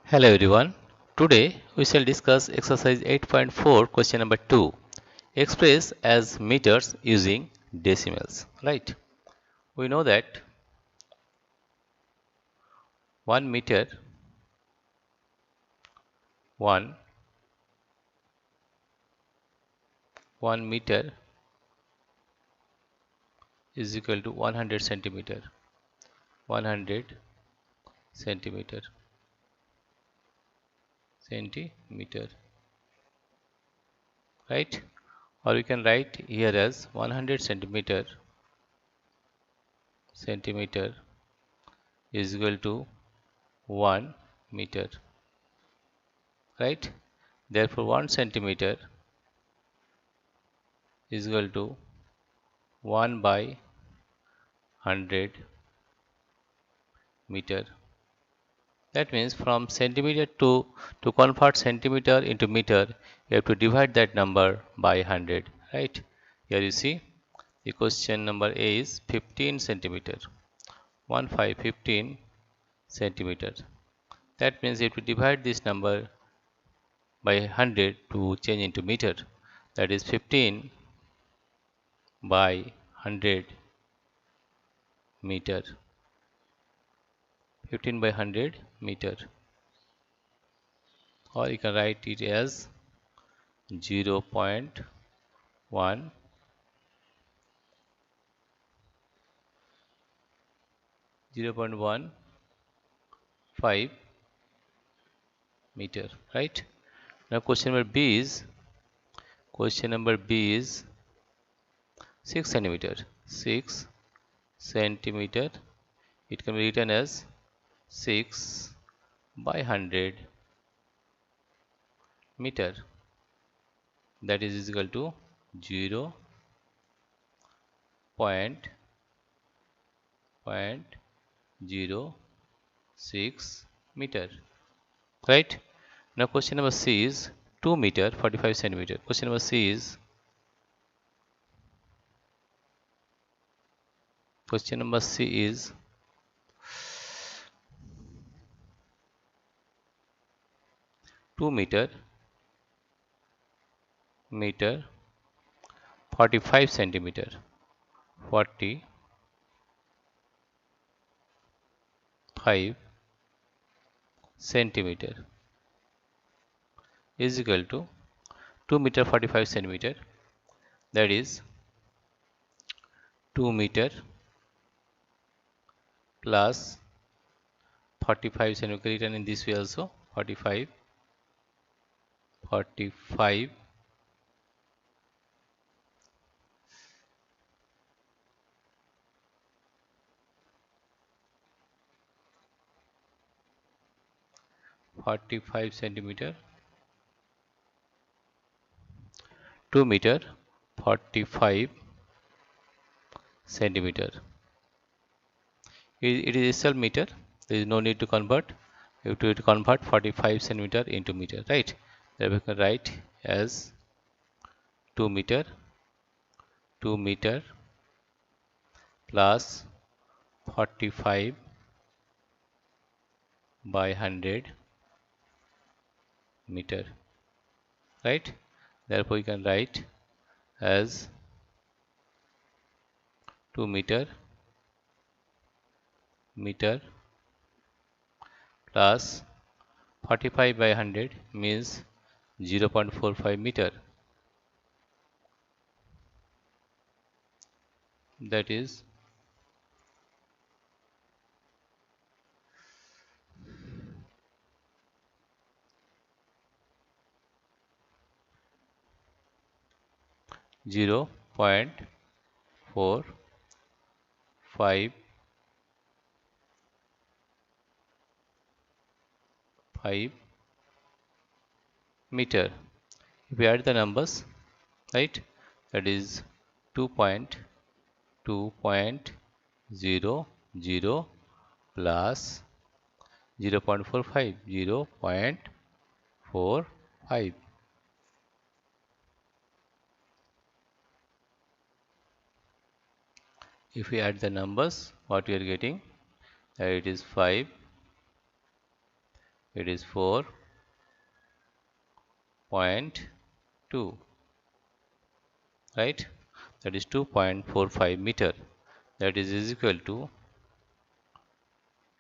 Hello everyone. Today we shall discuss exercise 8.4 question number 2. Express as meters using decimals. Right. We know that 1 meter 1 1 meter is equal to 100 centimeter. 100 centimeter. Centimeter. Right? Or we can write here as 100 centimeter is equal to 1 meter. Right? Therefore 1 centimeter is equal to 1 by 100 meter. That means from centimeter to convert centimeter into meter, you have to divide that number by 100. Right? Here you see the question number A is 15 centimeter. 15 centimeter. That means you have to divide this number by 100 to change into meter. That is 15 by 100 meter. 15 by 100 meter. Or you can write it as 0.1 0.15 meter. Right? Now question number B is 6 centimeter. 6 centimeter. It can be written as 6 by 100 meter. That is equal to 0.06 meter. Right? Now question number C is 2 meter 45 centimeter. Question number C is 2 meter 45 centimeter. 45 centimeter is equal to 2 meter 45 centimeter. That is 2 meter plus 45 centimeter, written in this way also 45 45 centimeter. 2 meter 45 centimeter. It is itself meter. There is no need to convert. You have to convert 45 centimeter into meter, right? Then we can write as 2 meter plus 45 by 100 meter, right? Therefore, you can write as 2 meter plus 45 by 100 means 0.45 meter. That is 0.45 meter. If we add the numbers, right, that is 2.2.00 plus 0.45 0.45. If we add the numbers, what we are getting, it is 5 it is 4.2, right? That is 2.45 meter. That is equal to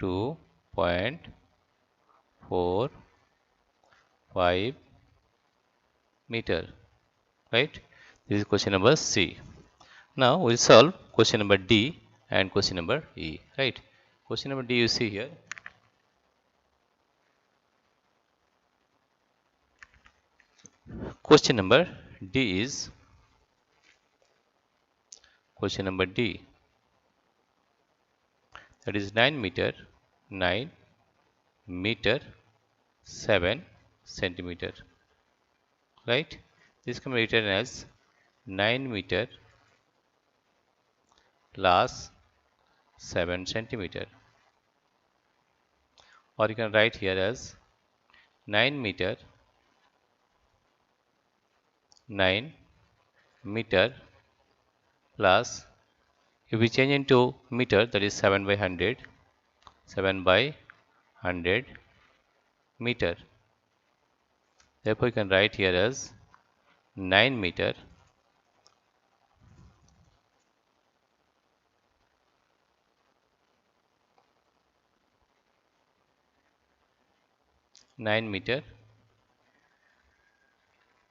2.45 meter, right? This is question number C. Now we'll solve question number D and question number E, right? Question number D you see here. Question number D is question number D, that is 9 meter 7 centimeter, right? This can be written as 9 meter plus 7 centimeter, or you can write here as 9 meter 9 meter plus, if we change into meter, that is 7 by 100 meter. Therefore you can write here as 9 meter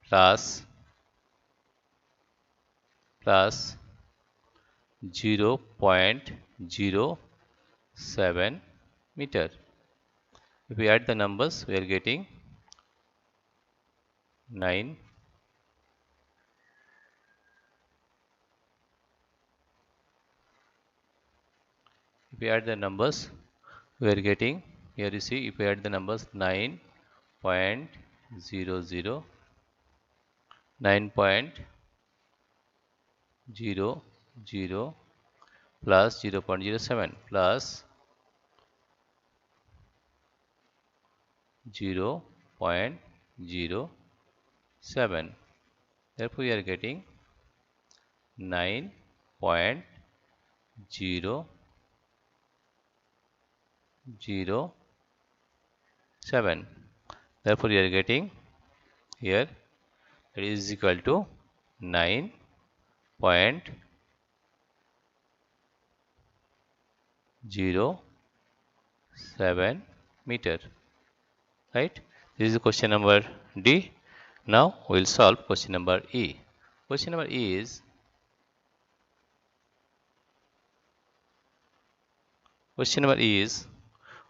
plus 0.07 meter. If we add the numbers, we are getting 9 . If we add the numbers, we are getting, here you see, if we add the numbers 9.00, 9.00 plus 0.07 plus 0.07. Therefore, we are getting 9.007. Therefore, we are getting here, it is equal to 9.07 meter, right? This is question number D. Now we will solve question number E. Question number E is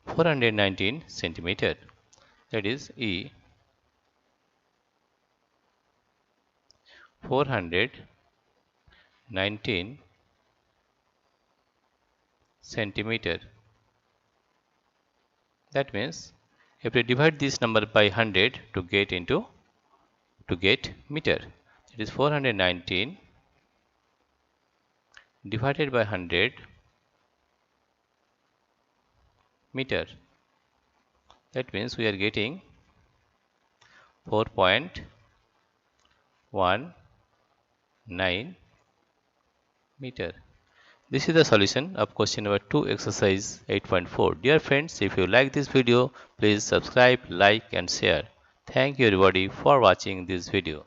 419 centimeter. That is E 419 centimeter. That means if we divide this number by 100 to get meter, it is 419 divided by 100 meter. That means we are getting 4.19 meter. This is the solution of question number 2, exercise 8.4. Dear friends, if you like this video, please subscribe, like and share. Thank you everybody for watching this video.